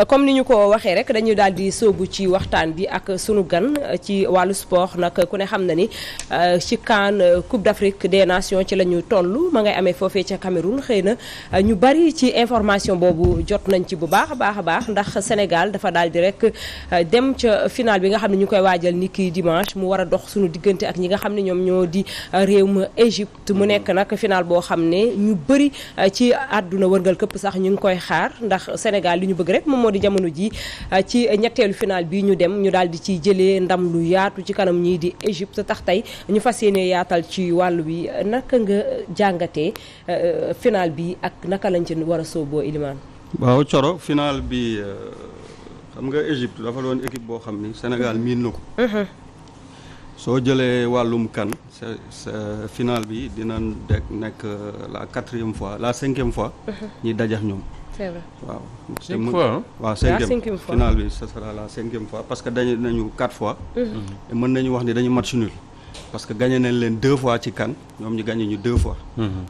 comme ni ñu ko waxee rek dañu daal di sóobu ci waxtaan bi ak sunu gan ci wàllu sport nag ku ne xam na ni ci CAN Coupe d'Afrique des Nations ci la ñu toll ma ngay amee foofee ca Cameroun xëy na ñu bari ci information boobu jot nañ ci bu baax a baax ndax Sénégal dafa daal di rek dem ca final bi nga xam ne ñu koy waajal ni ki dimanche mu war a dox sunu diggante ak ñi nga xam ne ñoom ñoo di réew ma Égypte mu nekk nag final boo xam ne ñu bëri ci àdduna wërngal këpp sax ñu ngi koy xaar ndax Sénégal li ñu bëgg rek moom moo di jamono ji ci ñetteelu final bi ñu dem ñu daal di ci jëlee ndam lu yaatu ci kanam ñii di Égypte tax tey ñu fas yéene yaatal ci wàllu bi naka nga jàngatee final bi ak naka lañ ci war a sooboo Ilimane. waaw Coro final bi xam nga Égypte dafa doon équipe boo xam ni Sénégal miin na ko. soo jëlee wàllum CAN final bi dina nekk la 4e fois la 5e fois. ñi dajax ñoom. c'est vrai waaw. 5 fois waaw 5e final bi ce sera la 5e fois parce que dañu nañu 4 fois. te mën nañu wax ni dañu match nul. parce que gagné nañ leen 2 fois ci CAN ñoom ñu gagné ñu 2 fois.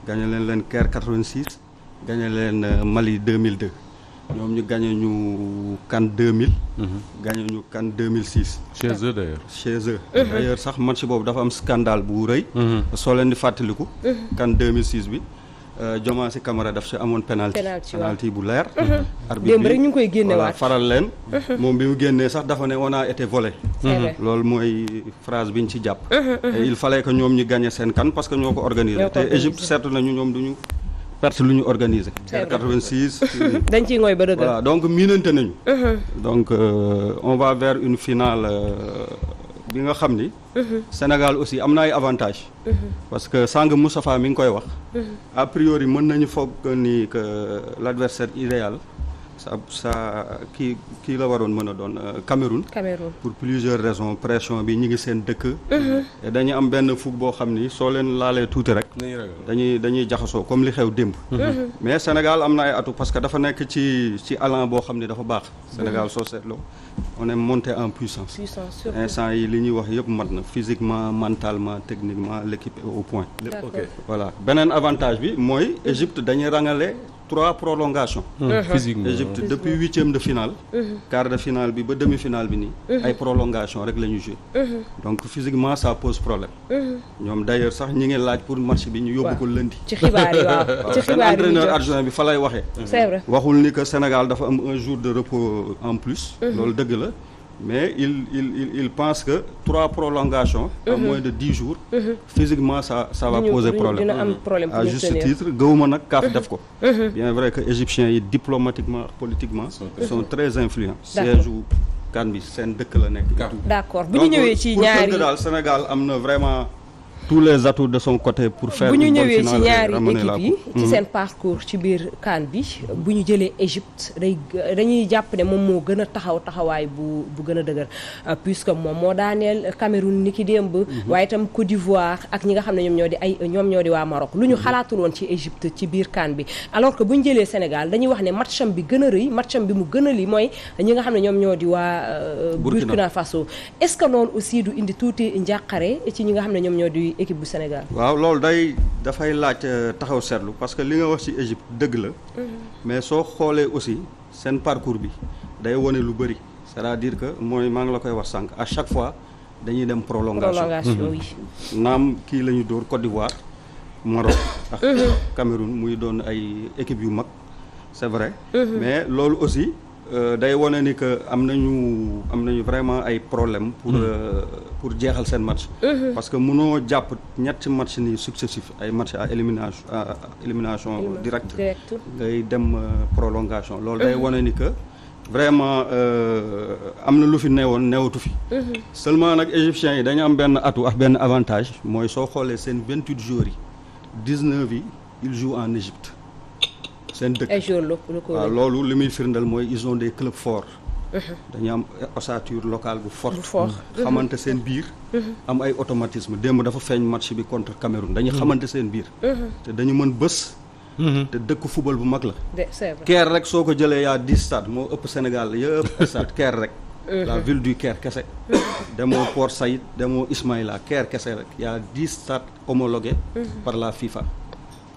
gagné nañ leen Caire 86 gagné leen Mali 2002. ñoom ñu gagné ñu CAN 2000. gagné ñu CAN 2006. chez eux d'ailleurs. chez eux. d'ailleurs sax match boobu dafa am scandale bu rëy. soo leen di fàttaliku. CAN 2006 bi Diomansy Kamara daf si amoon penalty bu leer. arbitre démb rek ñu ngi koy génnewaat faral leen. moom bi mu génnee sax dafa ne on a été volé. loolu mooy phrase bi ñu ci jàpp. et il fallait que ñoom ñu gagné seen CAN parce que ñoo ko organisé. te Égypte seetlu nañu ñoom duñu perte lu ñu organisé. 86. dañ ciy ngooy ba dëgg. voilà donc miinante nañu. donc on va vers une finale bi nga xam ni. Sénégal aussi am na ay avantages. parce que sànq Moustapha mi ngi koy wax. a priori mën nañu foog ni que l'adversaire idéal sa kii la waroon mën a doon Cameroun. pour plusieurs raisons pression bi ñi ngi seen dëkk. et dañuy am benn fougue boo xam ni soo leen laalee tuuti rek. dañuy jaxasoo comme li xew démb. mais Sénégal am na ay atu parce que dafa nekk ci allant boo xam ni dafa baax. Sénégal soo seetloo on est monté en puissance. instant yi li ñuy wax yëpp mat na physiquement mentalement techniquement l'équipe est au point. voilà beneen avantage bi mooy Égypte dañuy rangale 3 prolongations. physiquement Égypte depuis 8e de finale. quart de finale bi ba demi-finale bi nii. ay prolongations rek la ñu joué. donc physiquement ça pose problème. ñoom d'ailleurs sax ñi ngi laaj pour match bi ñu yóbbu ko lundi. ci xibaar yi waaw ci xibaar yi seen entraîneur adjoint bi fa lay waxee. c'est vrai waxul ni que Sénégal dafa am un jour de repos en plus. loolu dëgg la. mais il pense que 3 prolongations. en moins de 10 jours. physiquement ça va poser problème. dina am problème à juste titre gëwuma nag CAF def ko. bien vrai que égyptiens yi diplomatiquement politiquement. sont très influents. siège u CAN bi seen dëkk la nekk. d'accord bu ñu ñëwee ci ñaari pour daal Sénégal am na vraiment. tous les atouts de son côté pour faire bu ñu une bonne ñëwee ci finale ñaari ramener la équipe yi coupe. ci seen parcours ci biir CAN bi bu ñu jëlee Égypte dañuy jàpp ne moom moo gën a taxawaay bu gën a dëgër puisque moom moo daaneel Cameroun ni ki démb waaye itam Côte d'Ivoire ak ñi nga xam ne ñoom ñoo di waa Maroc lu ñu xalaatul woon ci Égypte ci biir CAN bi alors que bu ñu jëlee Sénégal dañuy wax ne matcham bi gën a rëy matcham bi mu gën a li mooy ñi nga xam ne ñoom ñoo di waa Burkina Faso est-ce que loolu aussi du indi tuuti njàqare ci ñi nga xam ne ñoom ñoo di équipe bu Sénégal. waaw loolu dafay laaj taxaw seetlu parce que li nga wax ci Égypte dëgg la. mais soo xoolee aussi seen parcours bi day wone lu bëri c'est-à-dire que mooy maa ngi la koy wax sànq à chaque fois dañuy dem prolongation oui. naam kii la ñu dóor Côte d'Ivoire Maroc ak Cameroun muy doon ay équipes yu mag c'est vrai. mais loolu aussi day wone ni que am nañu vraiment ay problème pour jeexal seen match. parce que mënoo jàpp ñetti match ni successif ay match à élimination directe ngay dem prolongation loolu day wone ni que vraiment am na lu fi newoon newatu fi. seulement nag égyptiens yi dañu am benn atout ak benn avantage mooy soo xoolee seen 28 joueurs yi 19 yi ils jouent en Égypte. seen dëkk waaw loolu li muy firndal mooy ils ont des clubs forts. dañu am ossature locale bu forte. xamante seen biir. am ay automatisme démb dafa feeñ match bi contre Cameroun dañuy xamante seen biir. te dañu mën bës. te dëkk football bu mag la. Caire rek soo ko jëlee yaa 10 stades moo ëpp Sénégal yëpp stade Caire rek. la ville du Caire kese. demoo Port Saïd demoo Ismaïla Caire kese rek yaa 10 stades homologués par la FIFA.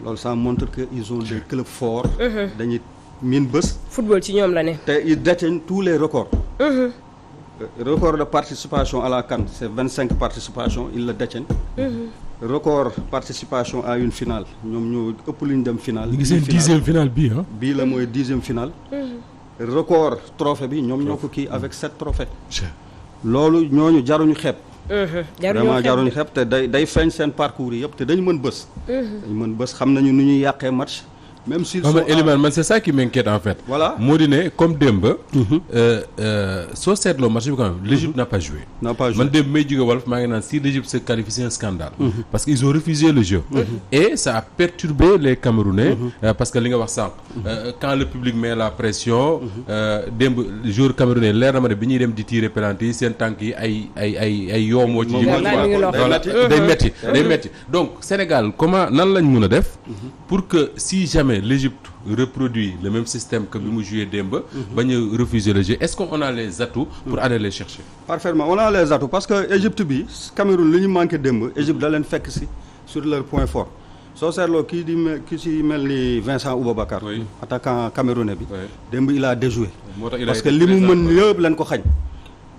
loolu ça montre que ils ont des clubs forts. dañuy miin bés. football ci ñoom la ne. te ils détiennent tous les records. Record de participation à la CAN c'est 25 participations ils le détiennent. Record participation à une finale ñoom ñoo ëpp lu ñu dem finale. ñu ngi seen 10e finale bii ah. bii la mooy 10e finale. record trophée bi ñoom ñoo ko kii avec 7 trophées. loolu ñooñu jaruñu xeeb. vraiment jaruñu xeeb te day feeñ seen parcours yi yëpp te dañu mën bës. dañu mën bës xam nañu nu ñuy yàqee match. même si Elimane man c'est ça qui m'inquiète en fait. Voilà. moo di ne comme démb. soo seetloo match bi quand même l'Égypte n'a pas joué. man démb may jóge Walf maa ngi naan si l'Égypte se qualifie c'est un scandale. parce que ils ont refusé le jeu. et ça a perturbé les Camerounais. parce que li nga wax sànq. quand le public met la pression. démb joueurs camerounais leer na ma ne bi ñuy dem di tirer penalty yi seen tànk yi ay yoomoo ci. day metti donc Sénégal comment nan lañ mun a def. pour que si jamais l'Égypte reproduit le même système que bi mu joué démb. bañ a refuser le jeu est-ce qu'on a les atouts pour aller les chercher. parfaitement on a les atouts parce que Égypte bi Cameroun li ñu manqué démb Égypte da leen fekk si sur leur point fort soo seetloo ki si mel ni Vincent Aboubakar. attaquant camerounais bi. démb il a déjoué. parce que li mu mën yëpp leen ko xañ.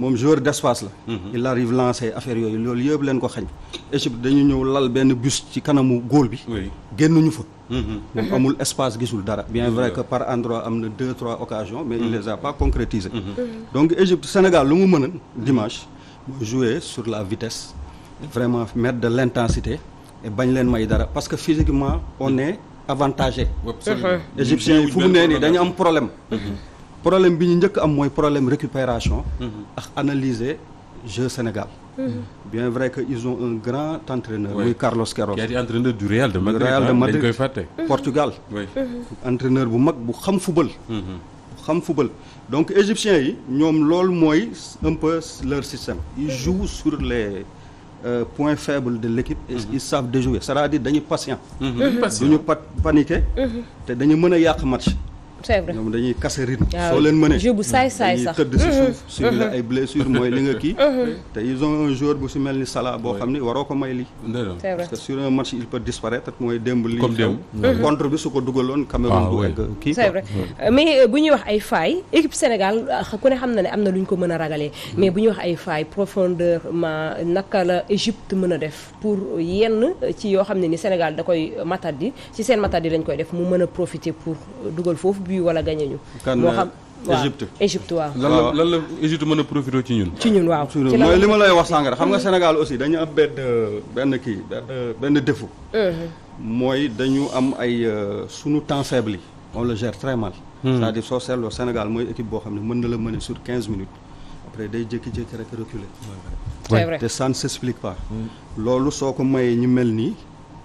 moom joueur d'espace la. il arrive lancer affaire yooyu loolu yëpp leen ko xañ. Égypte dañu ñëw lal benn bus ci kanamu góol bi. génnuñu fa. moom amul espace gisul dara. bien vrai que par endroit am na 2-3 occasions mais il les a pas concrétisées. donc Égypte Sénégal lu mu mën a dimanche mooy jouer sur la vitesse vraiment mettre de l'intensité et bañ leen may dara parce que physiquement on est avantagé. Égyptiens yi fu mu nee nii dañu am problème. problème bi ñu njëkk am mooy problème récupération ak analyser jeu Sénégal. bien vrai que ils ont un grand entraîneur muy Carlos Queiroz. qui a été entraîneur du Real de Madrid. dañ koy fàtte. Portugal. entraîneur bu mag bu xam football. donc égyptiens yi ñoom loolu mooy un peu leur système. ils jouent sur les points faibles de l'équipe et ils savent déjouer c'est-à-dire dañuy patient. duñu paniquer. te dañu mën a yàq match. c'est vrai ñoom dañuy casser rythme. soo leen mënee jeu bu saay sax dañuy tëdd si suuf subi la ay blessures mooy li nga kii. te ils ont un joueur bu si mel ni Salah boo xam ni waroo ko may lii. c'est vrai parce que sur un match il peut disparaître mooy démb lii xew. contre bi su ko dugaloon Cameroun du egg kii. c'est vrai mais bu ñuy wax ay failles équipe Sénégal ku ne xam na ne am na lu ñu ko mën a ragalee. mais bu ñuy wax ay failles profondément naka la Égypte mën a def pour yenn ci yoo xam ne ni Sénégal da koy matadi ci seen matadi lañ koy def mu mën a profiter pour dugal foofu. wala gagné ñu. moo xam Égypte waaw. lan la Égypte mën a profité ci ñun. ci ñun waaw. mooy li ma lay wax sànq xam nga Sénégal aussi dañu am benn défaut. mooy dañu am ay sunu temps faible yi. on le gère très mal. c'est-à-dire soo seetloo Sénégal mooy équipe boo xam ne mën na la mener sur 15 minutes après day jékki-jékki rek reculer. c'est vrai te ça ne s'explique pas. loolu soo ko mayee ñu mel nii.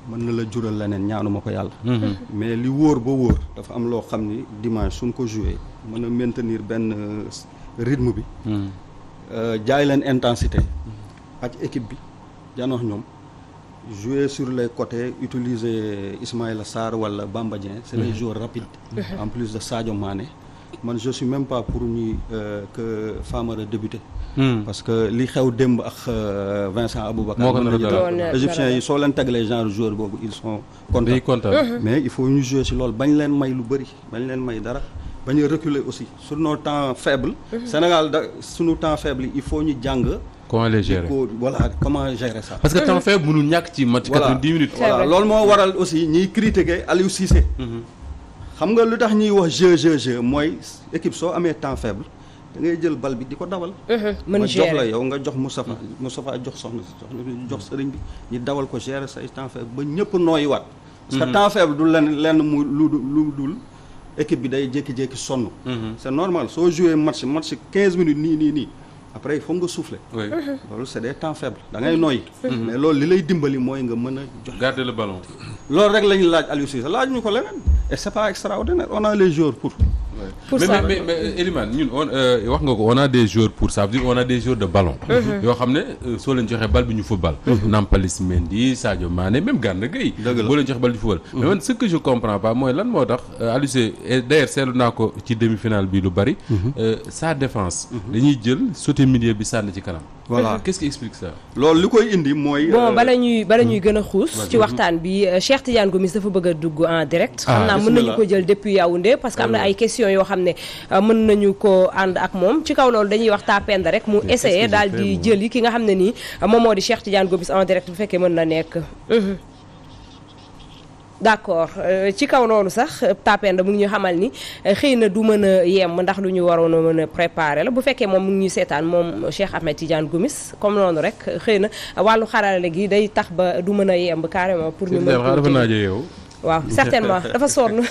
mën na la jural leneen ñaanuma ko yàlla. mais li wóor ba wóor dafa am loo xam ni dimanche suñ ko joué mën a maintenir benn rythme bi. jaay leen intensité. ak équipe bi janox ñoom jouer sur les côtés utiliser Ismaïla Sarr wala Bamba Dieng. c'est les joueurs rapides. en plus de Sadio Mané. man je suis même pas pour ñuy que Famara débuter. parce que li xew démb ak Vincent Aboubakar. moo ko nar a dalal égyptiens yi soo leen tegalee genre joueur boobu ils sont contents. mais il faut ñu jouer ci loolu bañ leen may lu bëri bañ leen may dara bañ a reculer aussi sur nos temps faibles. Sénégal sunu temps faible il faut ñu jàng. comment les gérer voilà comment gérer ça. parce que temps faible mënul ñàkk ci match 90 minutes. voilà loolu moo waral aussi ñiy critiquer Aliou Cissé. xam nga lu tax ñuy wax jeu mooy équipe soo amee temps faible da ngay jël bal bi di ko dawal. mën jox la yow nga jox Moustapha jox soxna jox sëriñ bi ñu dawal ko gérer say temps faible ba ñëpp nooyiwaat. parce que temps faible du lenn mu lu dul équipe bi day jékki-jékki sonn. c'est normal soo joué match 15 minutes nii après il faut nga souffler. loolu c'est des temps faibles da ngay nooyi. mais loolu li lay dimbali mooy nga mën a jox. garder le ballon. loolu rek lañu laaj Aliou Cissé laaj ñu ko leneen et c'est pas extraordinaire on a les joueurs pour ça mais Elimane ñun wax nga ko on a des joueurs pour ça veut dire on a des joueurs de ballon. yoo xam ne soo leen joxee bal bi ñu football. Nampalys Mendy Sadio Mané même Gana Gueye. boo leen joxee bal bi ñu football. mais man ce que je comprends pas mooy lan moo tax Aliou Cissé d'ailleurs seetlu naa ko ci demi-finale bi lu bari. sa défense. dañuy jël sauter milieu bi sànni ci kanam. voilà qu'est-ce qui explique ça. loolu li koy indi mooy. bon bala ñuy gën a xuus ci waxtaan bi Cheikh Tidiane Gomis dafa bëgg a dugg en direct. xam naa mën nañu ko jël depuis Yaoundé parce que am na ay questions yoo xam ne mën nañu ko ànd ak moom ci kaw loolu dañuy wax Tapenda rek mu essayer daal di jëli ki nga xam ne nii moom moo di Cheikh Tidiane Gomis en direct bu fekkee mën na nekk. d'accord ci kaw loolu sax Tapenda mu ngi ñu xamal ni xëy na du mën a yem ndax lu ñu waroon a mën a préparer la bu fekkee moom mu ngi ñuy seetaan moom Cheikh Ahmed Tidiane Gomis comme noonu rek xëy na wàllu xarale gi day tax ba du mën a yemb carrément pour ñu mën ko dafa naaje yow. waaw certainement dafa sonn.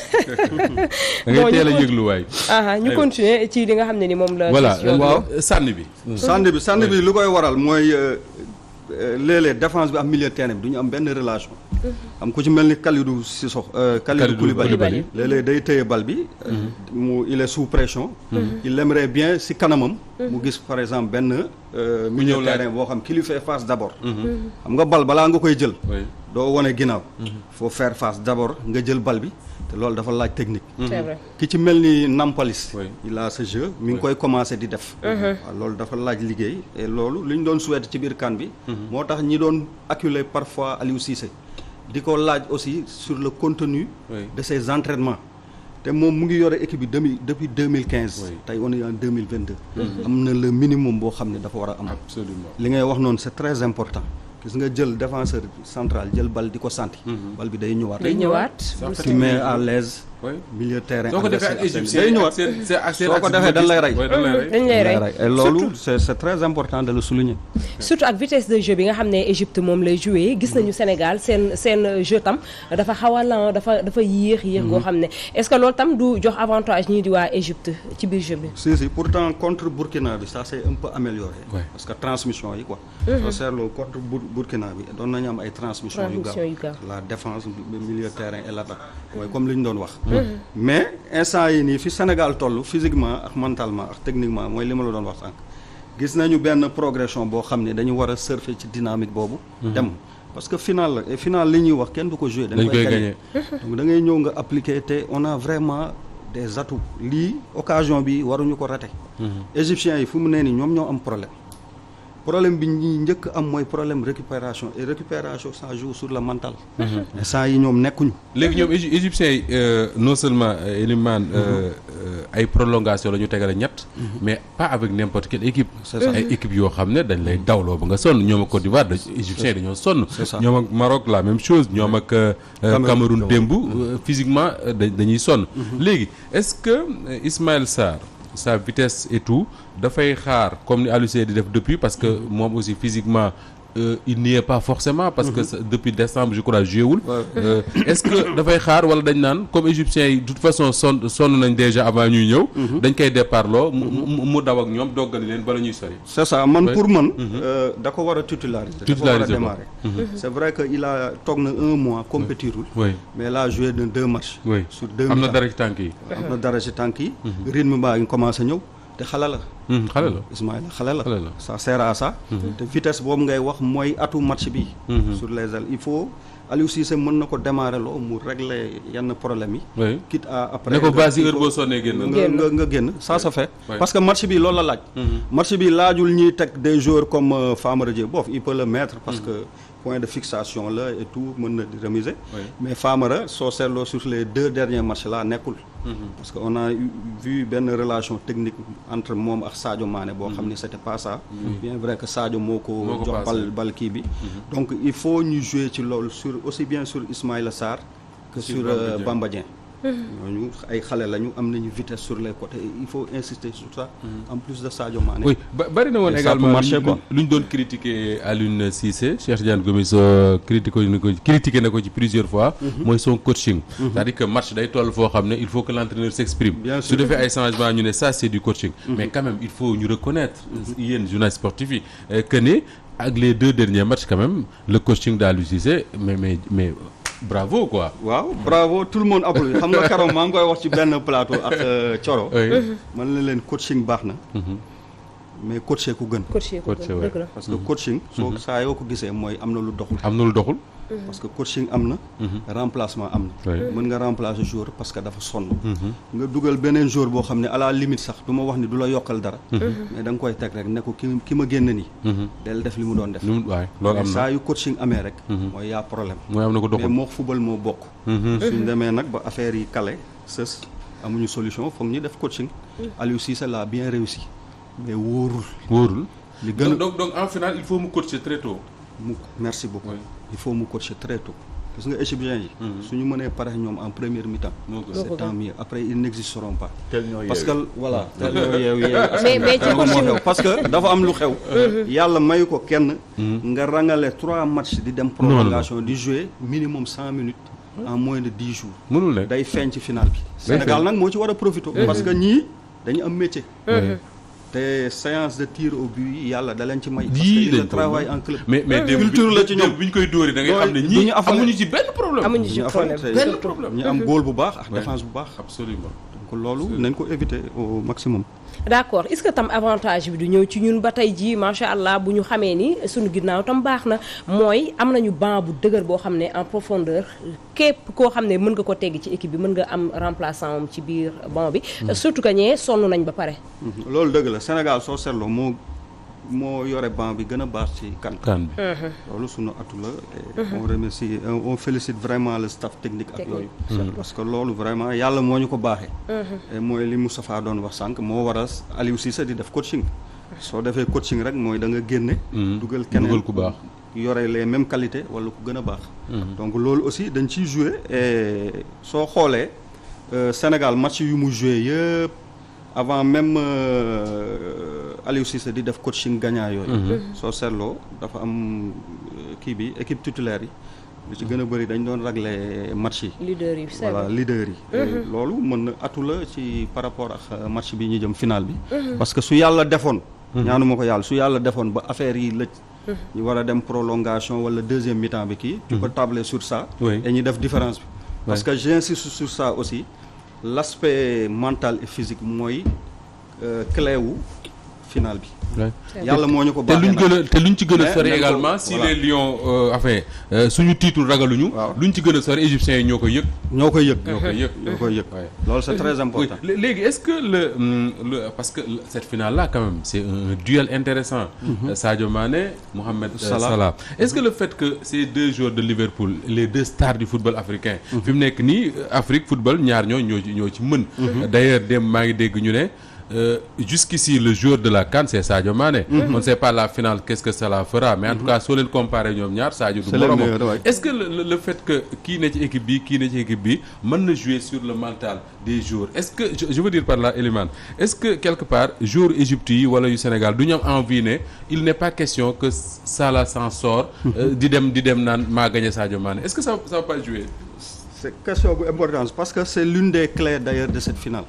da ngay teel a yëglu waay. ñu continuer ci li nga xam ne ni moom la. voilà waaw sànni bi. sànni bi lu koy waral mooy léeg-léeg défense bi ak milieu terrain bi du ñu am benn relation. am ku ci mel ni Kalidou Cissokho Kalidou Koulibaly léeg-léeg day téye bal bi. il est sous pression. il aimerait bien si kanamam. mu gis par exemple benn. milieu terrain boo xam ki lui fait face d'abord. xam nga bal balaa nga koy jël. doo wane ginnaaw. faut faire face d'abord nga jël bal bi te loolu dafa laaj technique. c'est vrai ki ci mel ni Nampalis. il a ce jeu mi ngi koy commencer di def. waaw loolu dafa laaj liggéey et loolu li ñu doon souhaiter ci biir CAN bi. moo tax ñi doon acculer parfois Aliou Cissé. di ko laaj aussi sur le contenu de ses entraînements te moom mu ngi yore équipe bi depuis 2015 tey on est en 2022 am na le minimum boo xam ne dafa war a am absolument li ngay wax noonu c'est très important gis nga jël défenseur central jël bal di ko santi bal bi day ñëwaat tu mets à l'aise milieu terrain soo ko defee ak égyptien day ñëwaat soo ko defee dañ lay rey et loolu c'est très important de le souligner surtout ak vitesse de jeu bi nga xam ne Égypte moom lay jouer gis nañu Sénégal seen jeu tam dafa xaw a lent dafa yéex goo xam ne est-ce que loolu tam du jox avantage ñii di waa Égypte ci biir jeu bi si pourtant contre Burkina bi ça c'est un peu amélioré parce que transmission yi quoi soo seetloo contre Burkina bi doon nañu am ay transmission yu gaaw la défense milieu terrain et l'attaque mooy comme li ñu doon wax mais instant yi nii fi Sénégal toll physiquement ak mentalement ak techniquement mooy li ma la doon wax sànq gis nañu benn progression boo xam ne dañu war a surfer ci dynamique boobu dem parce que final la et final li ñuy wax kenn du ko jouer dañ koy gagner donc da ngay ñëw nga appliquer te on a vraiment des atouts lii occasion bi waruñu ko rater égyptiens yi fu mu nee nii ñoom ñoo am problème bi ñuy njëkk am mooy problème récupération et récupération ça joue sur le mental saa yi ñoom nekkuñu léegi ñoom égyptiens yi non seulement Elimane ay prolongation la ñu tegale ñett mais pas avec n'importe quelle équipe ay équipe yoo xam ne dañ lay dawloo ba nga sonn ñoom ak Côte d'Ivoire égyptiens yi dañoo sonn ñoom ak Maroc la même chose ñoom ak Cameroun démb physiquement dañuy sonn léegi est-ce que Ismaïla Sarr sa vitesse et tout dafay xaar comme ni Aliou Cissé di def depuis parce que moom aussi physiquement il n'y est pas forcément parce que depuis décembre je crois jouéwul est-ce que dafay xaar wala dañ naan comme égyptiens yi de toute façon sonn nañ déjà avant ñuy ñëw dañ koy départ loo mu daw ak ñoom doggali leen bala ñuy sori c'est ça man pour man da ko war a titulariser dafa war a démarrer c'est vrai que il a toog na un mois compétirul mais là joué na 2 matchs sur 2 am na dara ci tànk yi am na dara ci tànk yi rythme baa ngi commencé ñëw te xale la Ismaïla xale la ça sert à ça te vitesse boobu ngay wax mooy atu match bi sur les ailes il faut Aliou Cissé mën na ko démarrer loo mu régler yenn problème yi quitte à après ne ko base heure boo sonnee génn nga génn ça se fait parce que match bi loolu la laaj match bi laajul ñuy teg des joueurs comme Famara Dié boof il peut le mettre parce que point de fixation là et tout mën na di remiser mais Famara soo seetloo sur les 2 derniers matchs là nekkul parce que on a vu benn relation technique entre moom ak Sadio Mané boo xam ne c'était pas ça bien vrai que Sadio moo ko jox bal kii bi donc il faut ñu jouer ci loolu sur aussi bien sur Ismaïla Sarr que sur Bamba Dieng ñooñu ay xale lañu am nañu vitesse sur les côtés il faut insister sur ça en plus de Sadio Mané. oui bari na woon également lu ñu doon critiquer Aliou Cissé Cheikh Tidiane Gomis critiqué na ko ci plusieurs fois. mooy son coaching. c'est-à-dire que match day toll foo xam ne il faut que l'entraîneur s'exprime. su defee ay changements ñu ne ça c'est du coaching. mais quand même il faut ñu reconnaître yéen journalistes sportifs yi que ne ak les 2 derniers matchs quand même le coaching d'Aliou Cissé mais bravo quoi. waaw bravo tout le monde applaudit xam nga keroog maa ngi koy wax ci benn plateau ak Thioro. man la leen coaching baax na. mais coacher ku gën. coacher ku gën parce que coaching. soo saa yoo ko gisee mooy am na lu doxul. am na lu doxul. parce que coaching am na. remplacement am na. mën nga remplacer joueur parce que dafa sonn. nga dugal beneen joueur boo xam ne à la limite sax du ma wax ni du la yokkal dara. mais da nga koy teg rek ne ko ki ma génn nii. del def li mu doon def. loolu am na saa yu coaching amee rek. mooy yaa problème. mooy am na ko doxul mais moo football moo bokk. suñ demee nag ba affaire yi kale sës amuñu solution foog ñu def coaching. Aliou Cissé l'a bien réussi mais wóorul. li gën a donc en finale il faut mu coacher très tôt. Merci beaucoup. Il faut mu coacher très tôt. Gis nga égyptiens yi. suñu mënee pare ñoom en première mi-temps. c'est tant mieux après ils n'existeront pas. parce que voilà. tel ñoo yeewu mais ci coaching parce que dafa am lu xew. yàlla mayu ko kenn. nga rangale 3 matchs di dem prolongation di jouer minimum 100 minutes. en moins de 10 jours. mënul nekk day feeñ ci finale bi. Sénégal nag moo ci war a profiter. parce que ñii dañu am métier. te séance de tir au but yi yàlla da leen ci may. parce que il travaille en club. mais culture la ci ñoom bu ñu koy dóori da ngay xam ne ñii amuñu ci benn problème. amuñu ci problème ñu am góol bu baax ak défense bu baax. absolument donc loolu nañ ko éviter au maximum. d'accord est-ce que tam avantage bi du ñëw ci ñun ba tey jii macha allah bu ñu xamee ni suñu ginnaaw tam baax na mooy am nañu banc bu dëgër boo xam ne en profondeur képp koo xam ne mën nga ko tegg ci équipe bi mën nga am remplaçant am ci biir banc bi. surtout que ñee sonn nañ ba pare. loolu dëgg la Sénégal soo seetloo moo yore banc bi gën a baax ci kan bi. loolu sunu atu la on remercie on félicite vraiment le staff technique ak yooyu. parce que loolu vraiment yàlla moo ñu ko baaxee. mooy li Moustapha doon wax sànq moo waral Aliou Cissé di def coaching. soo defee coaching rek mooy da nga génne. dugal keneen ku baax. yore les mêmes qualités wala ku gën a baax. donc loolu aussi dañ ciy jouer et soo xoolee Sénégal match yu mu joué yëpp avant même Aliou Cissé di def coaching gagnant yooyu. soo seetloo dafa am kii bi équipe titulaire yi. lu ci gën a bëri dañ doon régler match yi. leader yi voilà leader yi. loolu mën na atu la ci par rapport ak match bi ñu jëm final bi. parce que su yàlla defoon. ñaanuma ko yàlla su yàlla defoon ba affaire yi lëj. ñu war a dem prolongation wala deuxième mi-temps bi kii. tu peux tabler sur ça. et ñu def différence bi. parce que j'insiste sur ça aussi l'aspect mental et physique mooy clé wu final bi. yàlla moo ñu ko baaxee te luñ ci gën a sori également si les Lions suñu titre ragaluñu. luñ ci gën a sori égyptiens yi ñoo koy yëg. ñoo koy yëg. loolu c'est très important. léegi est-ce que parce que cette finale là quand même c'est un duel intéressant. Sadio Mané Mohamed Salah. est-ce que le fait que ces deux joueurs de Liverpool les deux stars du football africain. fi mu nekk nii Afrique football ñaar ñoo ci mën. d'ailleurs dem maa ngi dégg ñu ne. Jusqu'ici le joueur de la CAN c'est Sadio Mané. On ne sait pas la finale qu'est-ce que cela fera mais en tout cas soo leen comparé ñoom ñaar Sadio du moroom. Est-ce que le fait que kii ne ci équipe bi kii ne ci équipe bi mën na jouer sur le mental des joueurs est-ce que je veux dire par là Elimane est-ce que quelque part joueur Égypte yi wala yu Sénégal du ñu am envie ne il n'est pas question que Salah s'en sort di dem naan maa gagné Sadio Mané est-ce que ça va pas jouer? C'est question bu importante parce que c'est l'une des clés d'ailleurs de cette finale.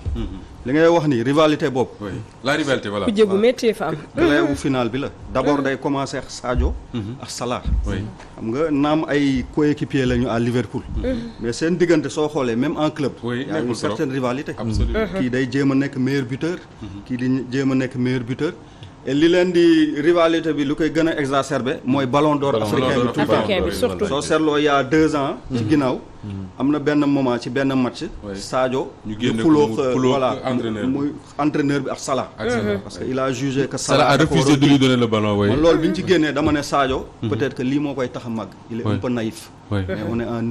li ngay wax ni rivalité boobu. oui la rivalité voilà. ku jëbu métti fa am. clé wu finale bi la d'abord day commencer ak Sadio. ak Salah. xam nga naam ay coéquipiers lañu à Liverpool. mais seen diggante soo xoolee même en club. y a une certaine rivalité. absolument kii day jéem a nekk meilleur buteur. kii di jéem a nekk meilleur buteur. et li leen di rivalité bi lu koy gën a exacerbé mooy ballon d'or africain bi tout le temps surtout soo seetloo il y a 2 ans ci ginnaaw am na benn moment ci benn match Sadio ñu génne voilà muy entraîneur bi ak Salah parce que il a jugé que Salah a refusé de lui donner le ballon man loolu bi ñu ci génnee dama ne Sadio peut-être que lii moo koy tax a màgg il est un peu naïf mais on est en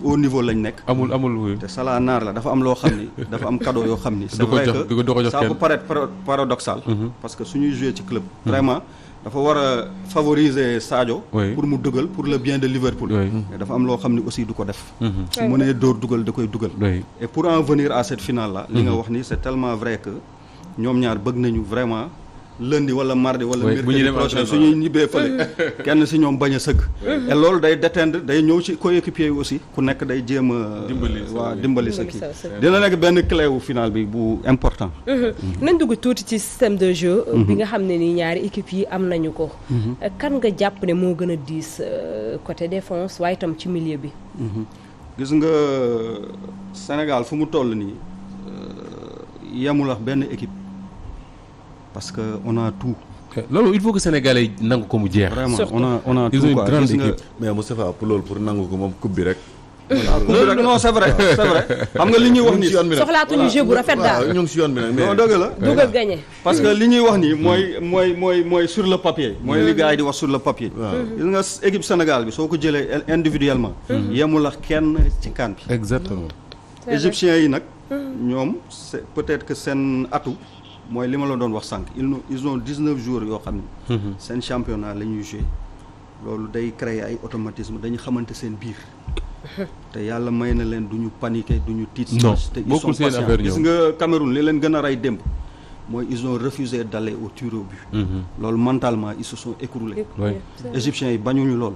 haut niveau lañ nekk amul te Salah naar la dafa am loo xam ni dafa am cadeau yoo xam ni c'est vrai que ça peut paraître paradoxal parce que suñuy jouer ci club vraiment dafa war a favoriser Sadio pour mu dugal pour le bien de Liverpool mais dafa am loo xam ni aussi du ko def su mënee dóor dugal da koy dugal et pour en venir à cette finale là li nga wax ni c'est tellement vrai que ñoom ñaar bëgg nañu vraiment lundi wala mardi wala mercredi prochain suñuy ñibbee fële kenn si ñoom bañ a sëgg et loolu day déteindre day ñëw ci coéquipier yi aussi ku nekk day jéem a dimbali sa kii dina nekk benn clé wu final bi bu important nañ dugg tuuti ci système de jeu bi nga xam ne ni ñaari équipe yi am nañu ko kan nga jàpp ne moo gën a diis côté défense waaye itam ci milieu bi gis nga Sénégal fu mu toll nii yemul ak benn équipe parce que on a tout loolu il faut que Sénégalais yi nangu ko mu jeex. vraiment on a ils ont une grande équipe. mais Moustapha pour nangu ko moom coupe bi rek. non c'est vrai xam nga li ñuy wax nii soxlaatuñu jeu bu rafet daal ñu ngi si yoon bi nag non dëgg la dugal gagné parce que li ñuy wax nii mooy sur le papier mooy li gars yi di wax sur le papier gis nga équipe Sénégal bi soo ko jëlee individuellement yemul ak kenn ci CAN bi exactement égyptiens yi nag ñoom c'est peut-être que seen atout mooy li ma la doon wax sànq ils ont 19 jours yoo xam ne seen championnat la ñuy jouer loolu day créer ay automatisme dañu xamante seen biir te yàlla may na leen du ñu paniquer du ñu tiit. non te ils sont patients gis nga Cameroun li leen gën a rey démb mooy ils ont refusé d'aller au tir au but. loolu mentalement ils se sont écroulés. égyptiens yi bañuñu loolu.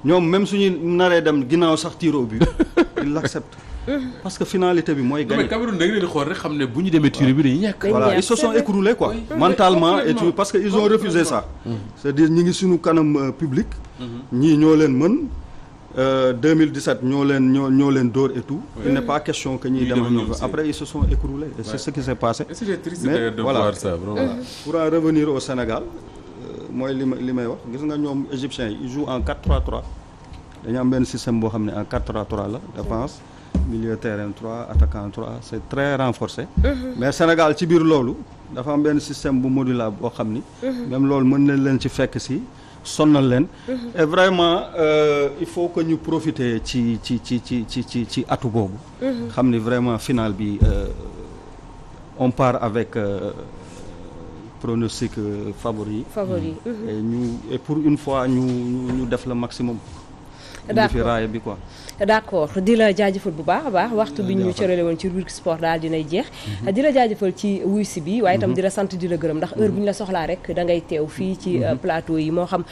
ñoom même suñu naree dem ginnaaw sax tir au but ils l'acceptent. parce que finalité bi mooy gagner. mais Cameroun da nga leen di xool rek xam ne bu ñu demee tir bi dañuy ñàkk. voilà ils se sont écroulés quoi. mentalement et tout parce que ils ont refusé ça. c'est-à-dire ñi ngi suñu kanam public. ñii ñoo leen mën. 2017 ñoo leen dóor et tout. Il n'est pas question que ñuy dem après ils se sont écroulés et c'est ce qui s'est passé. Mais voilà pour en revenir au Sénégal mooy li may wax gis nga ñoom égyptiens yi ils jouent en 4-3-3 dañu am benn système boo xam ne en 4-3-3 la défense milieu terrain 3 attaquant 3 c'est très renforcé. Mais Sénégal ci biir loolu dafa am benn système bu modulable boo xam ni. même loolu mën na leen ci fekk si. sonnal leen et vraiment il faut que ñu profiter ci atu boobu xam ni vraiment finale bi on part avec pronostic favori et pour une fois ñu def le maximum indi fi raaya bi quoi d'accord di la jaajëfal bu baax a baax waxtu bi ñu cërale woon ci rubrique sport daal dinay jeex di la jaajëfal ci wuy si bi waaye itam di la sant di la gërëm ndax heure bu ñu la soxlaa rek da ngay teew fii ci plateau yi moo xam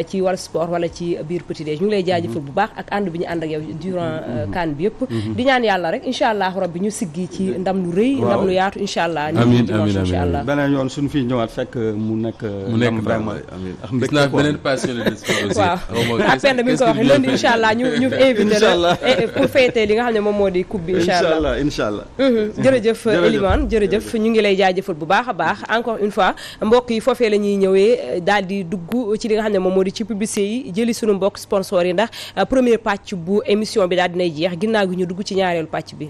ci wàllu sport wala ci biir petit déj ñu ngi lay jaajëfal bu baax ak ànd bi ñu ànd ak yow durant CAN bi yëpp di ñaan yàlla rek incha allah rabbi ñu siggi ci ndam lu rëy ndam lu yaatu incha allah amiin incha allah beneen yoon suñu fii ñëwaat fekk mu nekk vraiment gis naa beneen passionné de sport aussi waaw append mi ngi ko waxee lundi incha allah ñu invité la pour fêter li nga xam ne moom moo di coupe bi incha allah jërëjëf Elimane jërëjëf ñu ngi lay jaajëfal bu baax a baax encore une fois mbokk yi foofee la ñuy ñëwee daal di dugg ci li nga xam ne moom moo di ci publicité yi jëli sunu mbokk sponsor yi ndax premier pàcc bu émission bi daal dinay jeex ginnaaw gi ñu dugg ci ñaareelu pàcc bi.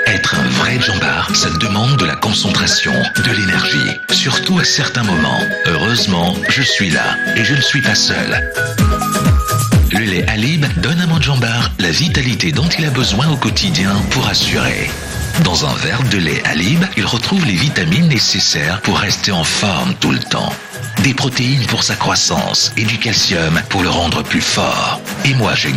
Être un vrai djembar, ça demande de la concentration, de l'énergie, surtout à certains moments. Heureusement, je suis là et je ne suis pas seul. Le lait Alib donne à mon djembar la vitalité dont il a besoin au quotidien pour assurer. Dans un verre de lait Alib, il retrouve les vitamines nécessaires pour rester en forme tout le temps. Des protéines pour sa croissance et du calcium pour le rendre plus fort. Et moi, j'ai